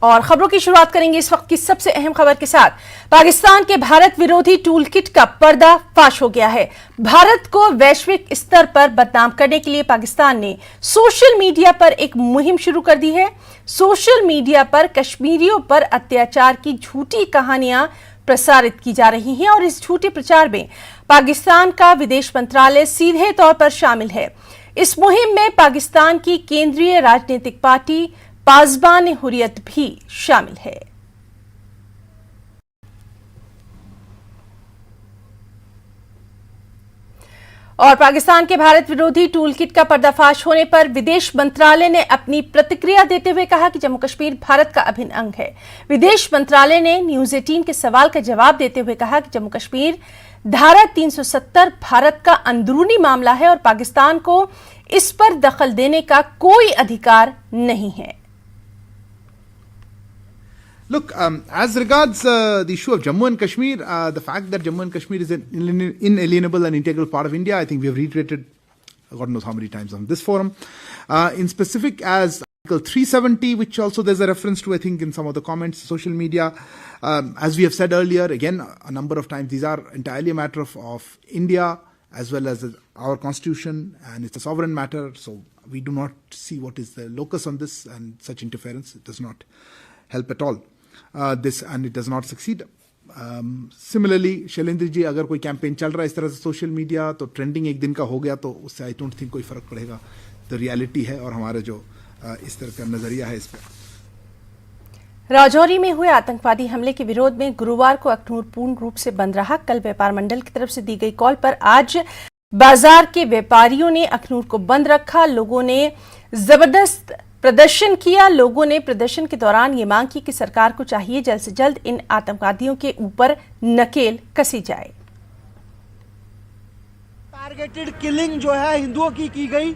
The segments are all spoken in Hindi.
और खबरों की शुरुआत करेंगे इस वक्त की सबसे अहम खबर के साथ। पाकिस्तान के भारत विरोधी टूलकिट का पर्दाफाश हो गया है। भारत को वैश्विक स्तर पर बदनाम करने के लिए पाकिस्तान ने सोशल मीडिया पर एक मुहिम शुरू कर दी है। सोशल मीडिया पर कश्मीरियों पर अत्याचार की झूठी कहानियां प्रसारित की जा रही हैं और इस झूठे प्रचार में पाकिस्तान का विदेश मंत्रालय सीधे तौर पर शामिल है। इस मुहिम में पाकिस्तान की केंद्रीय राजनीतिक पार्टी पासबान हुर्रियत भी शामिल है। और पाकिस्तान के भारत विरोधी टूलकिट का पर्दाफाश होने पर विदेश मंत्रालय ने अपनी प्रतिक्रिया देते हुए कहा कि जम्मू कश्मीर भारत का अभिन्न अंग है। विदेश मंत्रालय ने न्यूज 18 के सवाल का जवाब देते हुए कहा कि जम्मू कश्मीर धारा 370 भारत का अंदरूनी मामला है और पाकिस्तान को इस पर दखल देने का कोई अधिकार नहीं है। Look, as regards the issue of Jammu and Kashmir, the fact that Jammu and Kashmir is an inalienable and integral part of India, I think we have reiterated God knows how many times on this forum. In specific, as Article 370, which also there's a reference to, I think, in some of the comments, social media, as we have said earlier, again, a number of times, these are entirely a matter of India as well as our constitution, and it's a sovereign matter, so we do not see what is the locus on this, and such interference, it does not help at all. This and it does not succeed. Similarly, Shailendra ji, अगर कोई कैंपेन चल रहा है इस तरह से सोशल मीडिया, तो ट्रेंडिंग एक दिन का हो गया तो उससे आई डोंट थिंक कोई फर्क पड़ेगा। तो रियलिटी है और हमारा जो इस तरह का नजरिया है इस पर। राजौरी में हुए आतंकवादी हमले के विरोध में गुरुवार को अखनूर पूर्ण रूप से बंद रहा। कल व्यापार मंडल की तरफ से दी गई कॉल पर आज बाजार के व्यापारियों ने अखनूर को बंद रखा। लोगों ने जबरदस्त प्रदर्शन किया। लोगों ने प्रदर्शन के दौरान ये मांग की कि सरकार को चाहिए जल्द से जल्द इन आतंकवादियों के ऊपर नकेल कसी जाए। टारगेटेड किलिंग जो है हिंदुओं की गई।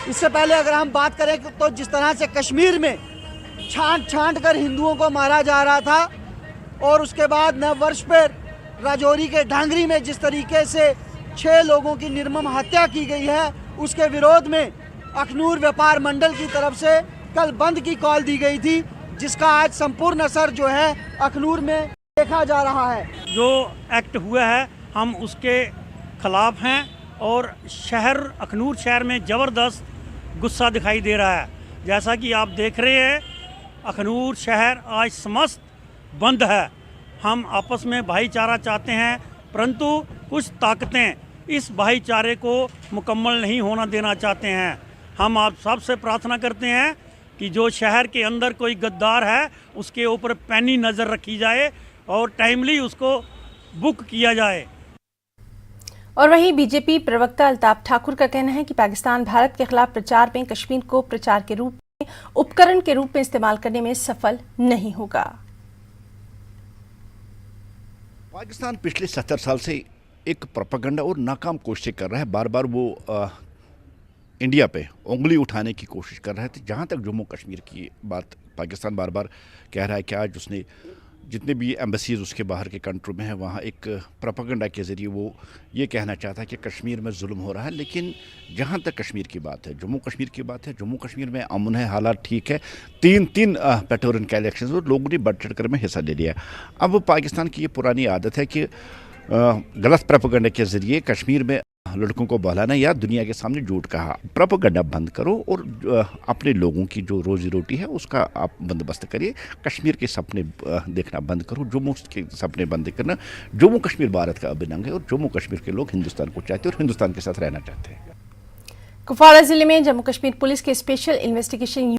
इससे पहले अगर हम बात करें तो जिस तरह से कश्मीर में छांट कर हिंदुओं को मारा जा रहा था, और उसके बाद नव वर्ष पर राजौरी के ढांगरी में जिस तरीके से 6 लोगों की निर्मम हत्या की गई है, उसके विरोध में अखनूर व्यापार मंडल की तरफ से कल बंद की कॉल दी गई थी, जिसका आज संपूर्ण असर जो है अखनूर में देखा जा रहा है। जो एक्ट हुआ है हम उसके खिलाफ हैं और अखनूर शहर में ज़बरदस्त गुस्सा दिखाई दे रहा है। जैसा कि आप देख रहे हैं, अखनूर शहर आज समस्त बंद है। हम आपस में भाईचारा चाहते हैं, परंतु कुछ ताकतें इस भाईचारे को मुकम्मल नहीं होना देना चाहते हैं। हम आप सबसे प्रार्थना करते हैं कि जो शहर के अंदर कोई गद्दार है उसके ऊपर पैनी नज़र रखी जाए और टाइमली उसको बुक किया जाए। और वहीं बीजेपी प्रवक्ता अल्ताफ ठाकुर का कहना है कि पाकिस्तान भारत के खिलाफ प्रचार में कश्मीर को प्रचार के रूप में उपकरण के रूप में इस्तेमाल करने में सफल नहीं होगा। पाकिस्तान पिछले 70 साल से एक प्रोपेगेंडा और नाकाम कोशिश कर रहा है। बार बार वो इंडिया पे उंगली उठाने की कोशिश कर रहे थे। जहाँ तक जम्मू कश्मीर की बात, पाकिस्तान बार बार कह रहा है कि आज उसने जितने भी एम्बेसीज उसके बाहर के कंट्री में हैं, वहाँ एक प्रोपेगेंडा के ज़रिए वो ये कहना चाहता है कि कश्मीर में जुल्म हो रहा है। लेकिन जहाँ तक कश्मीर की बात है, जम्मू कश्मीर की बात है, जम्मू कश्मीर में अमन है, हालात ठीक है। तीन पेटोरन के इलेक्शन और लोगों ने बढ़ चढ़ कर में हिस्सा ले लिया। अब पाकिस्तान की ये पुरानी आदत है कि गलत प्रोपेगेंडा के ज़रिए कश्मीर में लड़कों को बहलाना या दुनिया के सामने झूठ कहा। प्रोपेगेंडा बंद करो और अपने लोगों की जो रोजी रोटी है उसका आप बंदोबस्त करिए। कश्मीर के सपने देखना बंद करो, जम्मू के सपने बंद करना। जम्मू कश्मीर भारत का अभिन्न अंग है और जम्मू कश्मीर के लोग हिंदुस्तान को चाहते हैं और हिंदुस्तान के साथ रहना चाहते हैं। कुपवाड़ा जिले में जम्मू कश्मीर पुलिस के स्पेशल इन्वेस्टिगेशन